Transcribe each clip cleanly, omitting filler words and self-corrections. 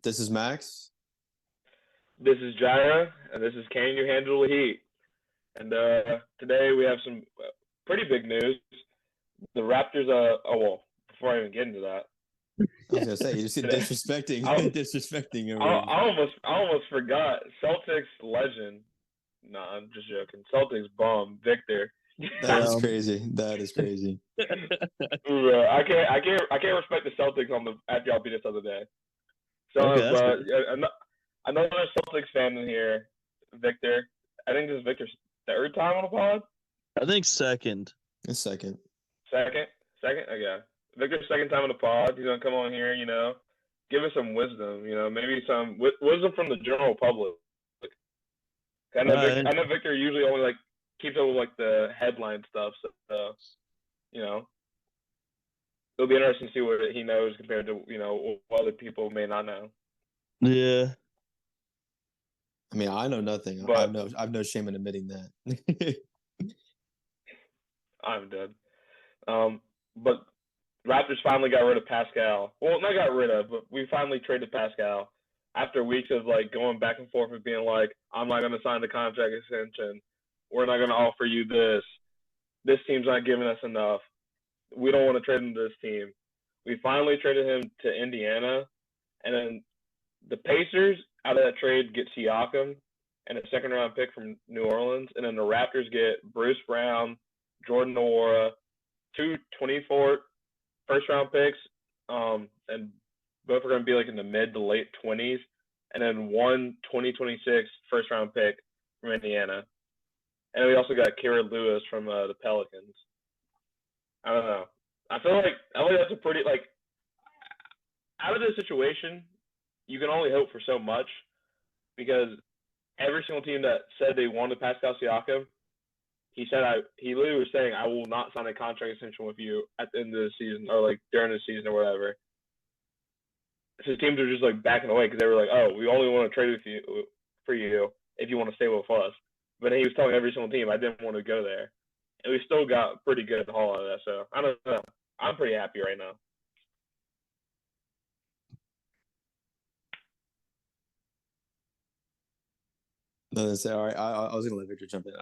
This is Max. This is Jhyrah, and this is Can You Handle the Heat? And today we have some pretty big news. The Raptors, before I even get into that, I was gonna say you just today, disrespecting, I, disrespecting I, everyone. I almost forgot. Celtics legend. No, I'm just joking. Celtics bum Victor. That is crazy. That is crazy. I can't respect the Celtics after y'all beat us the other day. So Okay, that's good. another Celtics fan in here, Victor. I think this is Victor's third time on the pod. I think second. A second. Second. Okay. Victor's second time on the pod. He's gonna come on here, give us some wisdom. Maybe some wisdom from the general public. I know Victor usually only keeps up with the headline stuff. So it'll be interesting to see what he knows compared to what other people may not know. Yeah. I mean, I know nothing. But I've no shame in admitting that. I'm dead. But Raptors finally got rid of Pascal. Well, not got rid of, but we finally traded Pascal after weeks of going back and forth and being like, I'm not going to sign the contract extension. We're not going to offer you this. This team's not giving us enough. We don't want to trade him to this team. We finally traded him to Indiana, and then the Pacers out of that trade get Siakam and a second-round pick from New Orleans, and then the Raptors get Bruce Brown, Jordan Nwora, 2 first-round picks, and both are going to be in the mid to late 20s, and then 2026 first-round pick from Indiana. And we also got Kira Lewis from the Pelicans. I don't know. I feel like that's a pretty, out of this situation, you can only hope for so much because every single team that said they wanted Pascal Siakam, he literally was saying, I will not sign a contract extension with you at the end of the season or during the season or whatever. So teams are just backing away because they were like, oh, we only want to trade with you for you if you want to stay with us. But he was telling every single team I didn't want to go there. And we still got pretty good haul out of that. So I don't know. I'm pretty happy right now. No, that's all right. I was gonna let Victor jump in.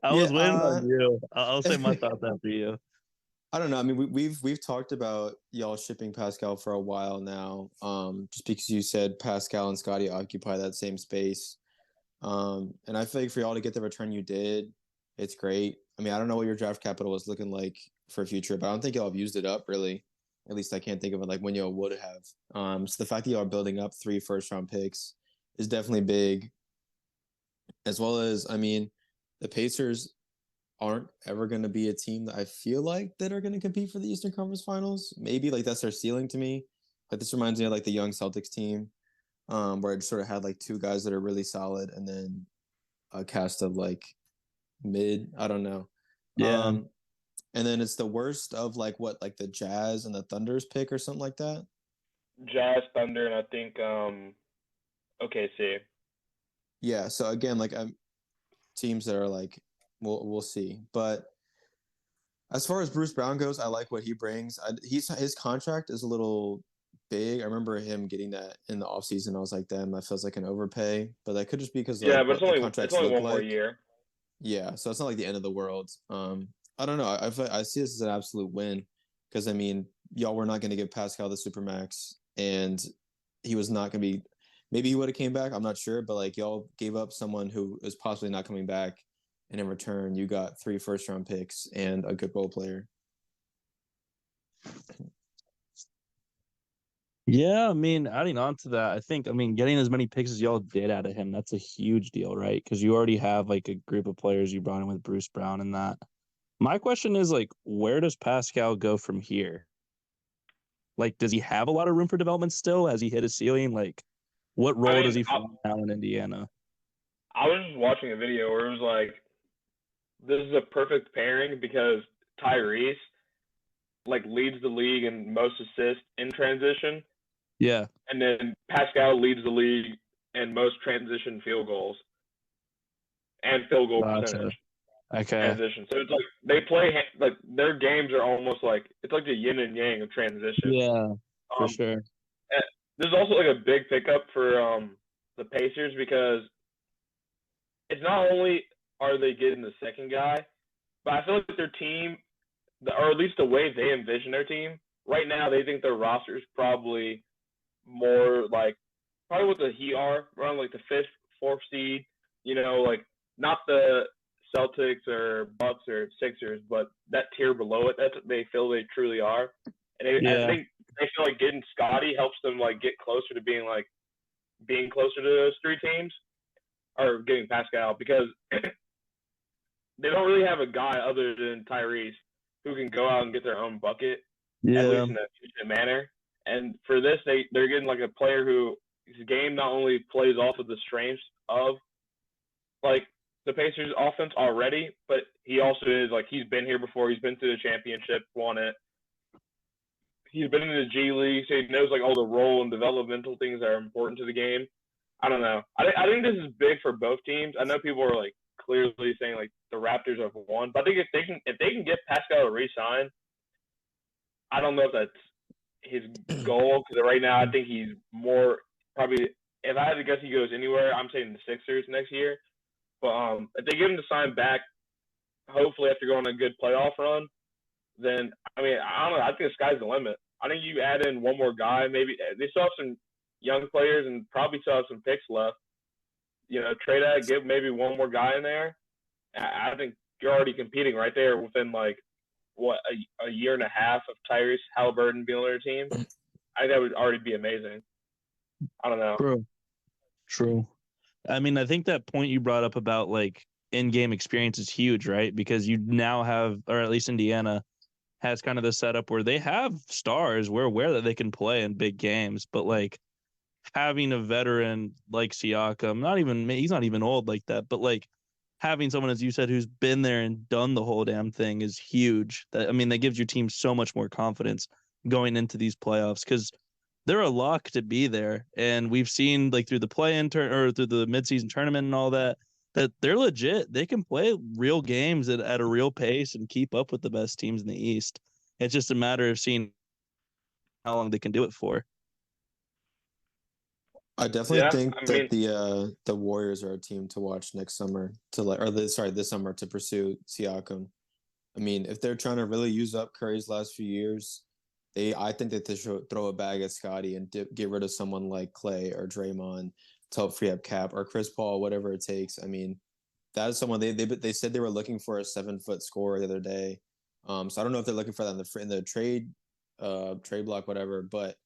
I was waiting on you. I'll say my thoughts after you. I don't know. I mean, we've talked about y'all shipping Pascal for a while now. Just because you said Pascal and Scotty occupy that same space. And I feel like for y'all to get the return you did, it's great. I mean, I don't know what your draft capital was looking like for future, but I don't think y'all have used it up really. At least I can't think of it when y'all would have. So the fact that y'all are building up 3 first-round picks is definitely big. As well as, I mean, the Pacers aren't ever going to be a team that I feel like that are going to compete for the Eastern Conference Finals. Maybe that's their ceiling to me. This reminds me of the young Celtics team, where I just sort of had 2 guys that are really solid and then a cast of mid. I don't know. Yeah. And then it's the worst of the Jazz and the Thunder's pick or something like that. Jazz, Thunder, and I think OKC. Yeah. So again, teams that are we'll see. But as far as Bruce Brown goes, I like what he brings. His contract is a little big. I remember him getting that in the offseason. I was like, damn, that feels like an overpay. But that could just be because but what the contracts it's only look one more year. Yeah, so it's not the end of the world. I don't know. I see this as an absolute win because, I mean, y'all were not going to give Pascal the Supermax, and he was not going to be – maybe he would have came back. I'm not sure. But, y'all gave up someone who is possibly not coming back, and in return, you got 3 first-round picks and a good role player. Yeah, I mean, adding on to that, I think, getting as many picks as y'all did out of him, that's a huge deal, right? Because you already have, a group of players you brought in with Bruce Brown and that. My question is, where does Pascal go from here? Does he have a lot of room for development still? Has he hit his ceiling? What role does he find now in Indiana? I was just watching a video where it was this is a perfect pairing because Tyrese, leads the league in most assists in transition. Yeah. And then Pascal leads the league in most transition field goals and field goal percentage. Okay. Transition. So it's they play their games are almost it's the yin and yang of transition. Yeah, for sure. this is also like a big pickup for the Pacers because it's not only are they getting the second guy, but I feel like their team, or at least the way they envision their team, right now they think their roster is probably more like probably what the Heat are, around like the fifth, fourth seed. Like not the Celtics or Bucks or Sixers, but that tier below it. That's what they feel they truly are, and I think they feel like getting Scotty helps them like get closer to being closer to those three teams, or getting Pascal because they don't really have a guy other than Tyrese who can go out and get their own bucket, at least in a efficient manner. And for this, they're getting like a player who his game not only plays off of the strengths of like the Pacers offense already, but he also is like he's been here before. He's been through the championship, won it. He's been in the G League, so he knows like all the role and developmental things that are important to the game. I don't know. I think this is big for both teams. I know people are like clearly saying like the Raptors have won, but I think if they can get Pascal to re-sign, I don't know if that's his goal because right now I think he's more probably. If I had to guess, he goes anywhere. I'm saying the Sixers next year. But if they get him to sign back, hopefully after going on a good playoff run, then I mean I don't know. I think the sky's the limit. I think you add in one more guy. Maybe they still have some young players and probably still have some picks left. Trade that, give maybe one more guy in there. I think you're already competing right there within like what a year and a half of Tyrese Halliburton being on their team. I think that would already be amazing. I don't know. True. I mean, I think that point you brought up about like in-game experience is huge, right? Because you now have, or at least Indiana has kind of the setup where they have stars. We're aware that they can play in big games, but like having a veteran like Siakam, he's not even old like that, but like having someone, as you said, who's been there and done the whole damn thing is huge. That gives your team so much more confidence going into these playoffs because they're a lock to be there. And we've seen like through the play-in or through the midseason tournament and all that they're legit. They can play real games at a real pace and keep up with the best teams in the East. It's just a matter of seeing how long they can do it for. I definitely think that the Warriors are a team to watch next summer this summer to pursue Siakam. I mean, if they're trying to really use up Curry's last few years, I think that they should throw a bag at Scotty and get rid of someone like Clay or Draymond to help free up Cap or Chris Paul, whatever it takes. I mean, that is someone they said they were looking for a 7-foot scorer the other day. So I don't know if they're looking for that in the trade block, whatever. But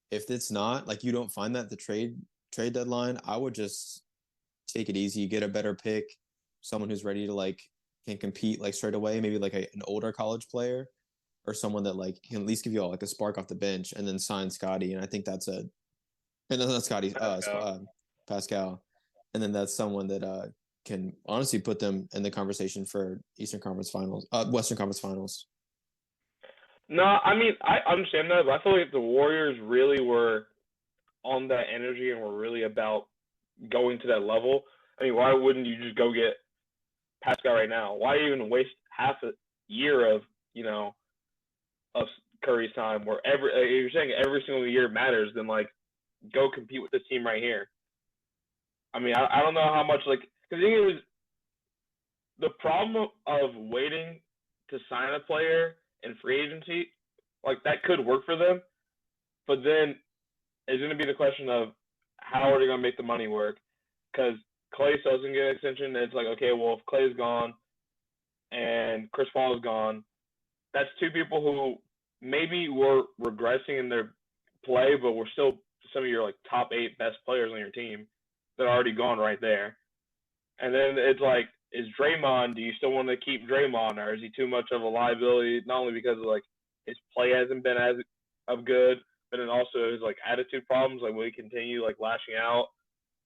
if it's not like you don't find that at the trade deadline, I would just take it easy. You get a better pick, someone who's ready to like can compete like straight away, maybe like an older college player or someone that like can at least give you all like a spark off the bench, and then sign Scotty. And I think that's not Scotty, Pascal, and then that's someone that can honestly put them in the conversation for Western Conference Finals. No, I mean I understand that, but I feel like if the Warriors really were on that energy and were really about going to that level, I mean, why wouldn't you just go get Pascal right now? Why even waste half a year of of Curry's time where if you're saying every single year matters, then like go compete with this team right here. I mean, I don't know how much like because it was the problem of waiting to sign a player in free agency, like that could work for them, but then it's going to be the question of how are they going to make the money work? Because Clay doesn't get an extension, and it's like, okay, well, if Clay's gone and Chris Paul is gone, that's two people who maybe were regressing in their play, but were still some of your like top 8 best players on your team that are already gone right there. And then it's like, is Draymond, do you still want to keep Draymond, or is he too much of a liability, not only because of like his play hasn't been as of good, but then also his like attitude problems, like will he continue like lashing out?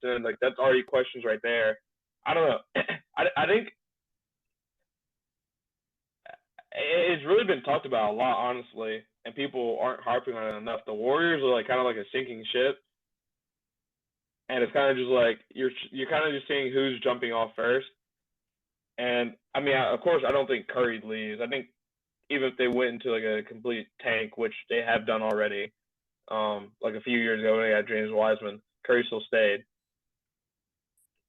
So then like that's already questions right there. I don't know. I think it's really been talked about a lot, honestly, and people aren't harping on it enough. The Warriors are like kind of like a sinking ship, and it's kind of just like you're kind of just seeing who's jumping off first. And I mean, of course, I don't think Curry leaves. I think even if they went into like a complete tank, which they have done already, like a few years ago when they had James Wiseman. Curry still stayed.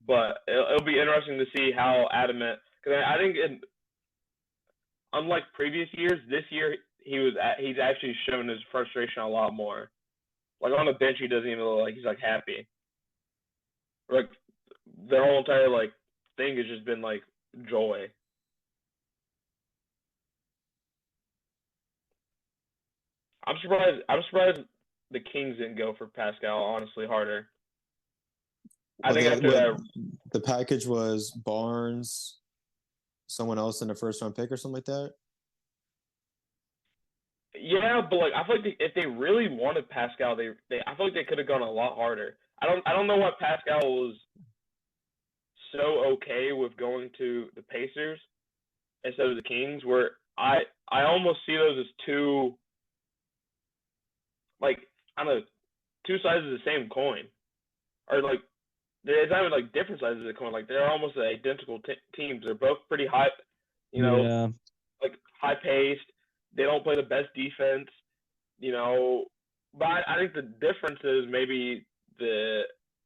But it'll be interesting to see how adamant, because I think unlike previous years, this year he's actually shown his frustration a lot more. Like on the bench, he doesn't even look like he's like happy. Like their whole entire like thing has just been like joy. I'm surprised the Kings didn't go for Pascal. Honestly, harder. I think after that, the package was Barnes, someone else in the first round pick or something like that. Yeah, but like I feel like if they really wanted Pascal, I feel like they could have gone a lot harder. I don't know why Pascal was so okay with going to the Pacers instead of the Kings, where I almost see those as two, like, I don't know, two sides of the same coin, or like it's not even like different sides of the coin. Like they're almost identical teams. They're both pretty high, like high paced. They don't play the best defense, But I think the difference is maybe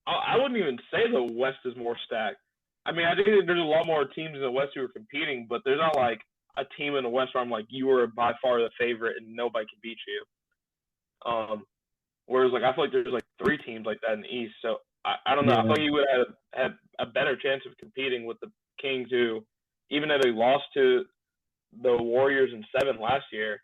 I wouldn't even say the West is more stacked. I mean, I think there's a lot more teams in the West who are competing, but there's not like a team in the West where I'm like, you are by far the favorite and nobody can beat you. Whereas like I feel like there's like three teams like that in the East. So I don't know. I feel like you would have a better chance of competing with the Kings, who, even though they lost to the Warriors in 7 last year,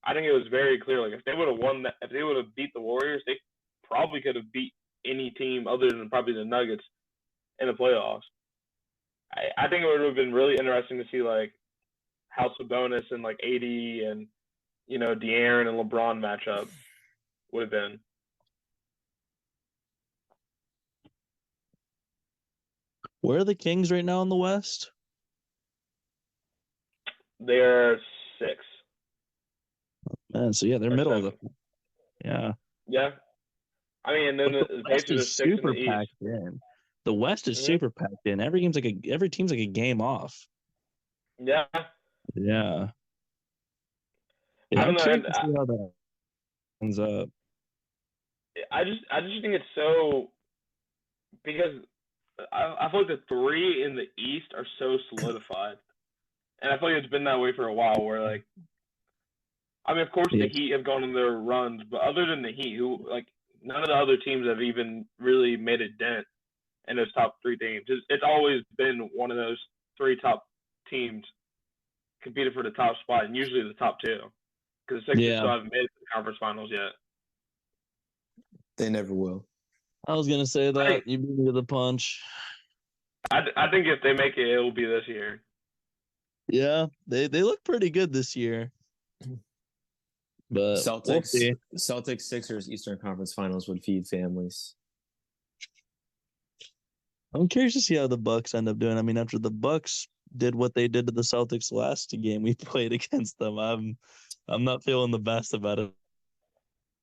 I think it was very clear. Like if they would have won that, if they would have beat the Warriors, they probably could have beat any team other than probably the Nuggets in the playoffs. I think it would have been really interesting to see like how Sabonis and like AD and De'Aaron and LeBron matchup would have been. Where are the Kings right now in the West? They're 6. Man, so yeah, they're middle 7. Of the. Yeah. Yeah. I mean, and then the Pacers are 6 super in the East. Packed in. The West is super packed in. Every team's like a game off. Yeah. Yeah. I'm curious to see how that ends up. I just think it's so, because I feel like the 3 in the East are so solidified, and I feel like it's been that way for a while. Where like, I mean, of course the Heat have gone on their runs, but other than the Heat, who like none of the other teams have even really made a dent in those top 3 teams. It's always been one of those 3 top teams competing for the top spot, and usually the top 2, because the Sixers still haven't made it to the conference finals yet. They never will. I was gonna say that. You beat me to the punch. I think if they make it, it will be this year. Yeah, they look pretty good this year. But Celtics Sixers Eastern Conference Finals would feed families. I'm curious to see how the Bucks end up doing. I mean, after the Bucks did what they did to the Celtics last game we played against them, I'm not feeling the best about it.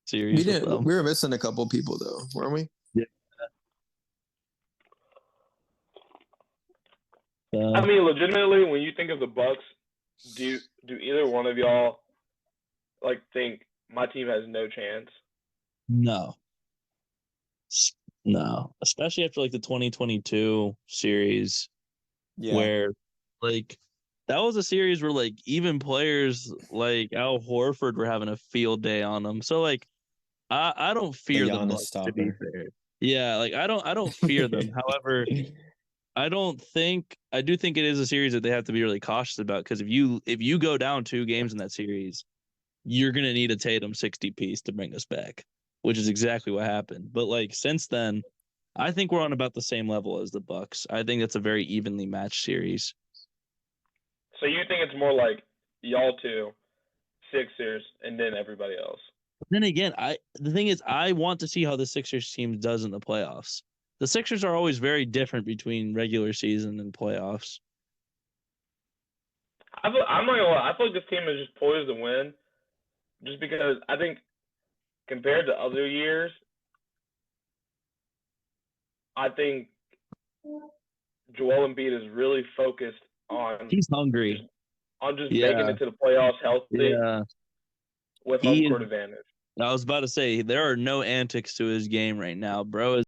Series. We were missing a couple people though, weren't we? Yeah. I mean, legitimately, when you think of the Bucks, do either one of y'all like think my team has no chance? No, especially after like the 2022 series, where like that was a series where like even players like Al Horford were having a field day on them. So like I don't fear the Bucks, to be fair. Yeah, like I don't fear them. However, I do think it is a series that they have to be really cautious about, because if you go down 2 games in that series, you're gonna need a Tatum 60 piece to bring us back, which is exactly what happened. But like since then, I think we're on about the same level as the Bucks. I think that's a very evenly matched series. So you think it's more like y'all 2, Sixers, and then everybody else? Then again, the thing is, I want to see how the Sixers team does in the playoffs. The Sixers are always very different between regular season and playoffs. I'm not gonna lie. I feel like this team is just poised to win, just because I think compared to other years, I think Joel Embiid is really focused on. He's hungry. On just making it to the playoffs healthy. Yeah. With home court advantage. I was about to say there are no antics to his game right now, bro.